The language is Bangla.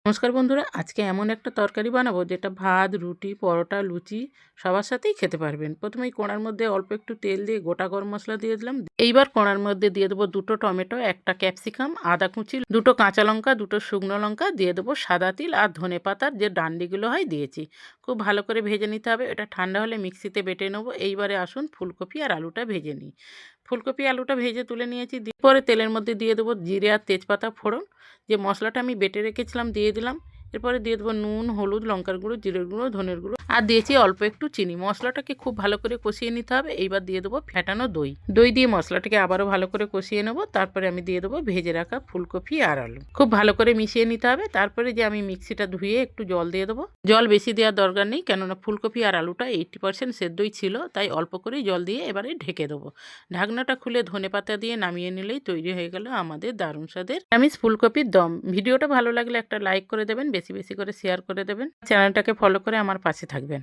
নমস্কার বন্ধুরা, আজকে এমন একটা তরকারি বানাবো যেটা ভাত, রুটি, পরোটা, লুচি সবার সাথেই খেতে পারবেন। প্রথমেই কড়ার মধ্যে অল্প একটু তেল দিয়ে গোটা গরম মশলা দিয়ে দিলাম। এইবার কড়ার মধ্যে দিয়ে দেবো 2টো টমেটো, একটা ক্যাপসিকাম, আদা কুচি, 2টো কাঁচা লঙ্কা, 2টো শুকনো লঙ্কা, দিয়ে দেবো সাদা তিল আর ধনেপাতার যে ডান্ডিগুলো হয় দিয়েছি। খুব ভালো করে ভেজে নিতে হবে। এটা ঠান্ডা হলে মিক্সিতে বেটে নেবো। এইবারে আসুন ফুলকপি আর আলুটা ভেজে নিই। ফুলকপি আলুটা ভেজে তুলে নিয়েছি। পরে তেলের মধ্যে দিয়ে দেবো জিরে আর তেজপাতা ফোড়ন। যে মশলাটা আমি বেটে রেখেছিলাম দিয়ে দিলাম। এরপরে দিয়ে দেবো নুন, হলুদ, লঙ্কার গুঁড়ো, জিরের গুঁড়ো, ধনের গুঁড়ো আর দিয়েছি অল্প একটু চিনি। মশলাটাকে খুব ভালো করে কষিয়ে নিতে হবে। এইবার দিয়ে দেবো ফেটানো দই। দই দিয়ে মশলাটাকে আবারও ভালো করে কষিয়ে নেবো। তারপরে আমি দিয়ে দেবো ভেজে রাখা ফুলকপি আর আলু। খুব ভালো করে মিশিয়ে নিতে হবে। তারপরে যে আমি মিক্সিটা ধুয়ে একটু জল দিয়ে দেবো। জল বেশি দেওয়ার দরকার নেই, কেননা ফুলকপি আর আলুটা 80% সেদ্ধই ছিল, তাই অল্প করেই জল দিয়ে এবারে ঢেকে দেবো। ঢাকনাটা খুলে ধনেপাতা দিয়ে নামিয়ে নিলেই তৈরি হয়ে গেল আমাদের দারুণ স্বাদের নিরামিষ ফুলকপির দম। ভিডিওটা ভালো লাগলে একটা লাইক করে দেবেন, বেশি বেশি করে শেয়ার করে দেবেন, চ্যানেলটাকে ফলো করে আমার পাশে থাকবেন।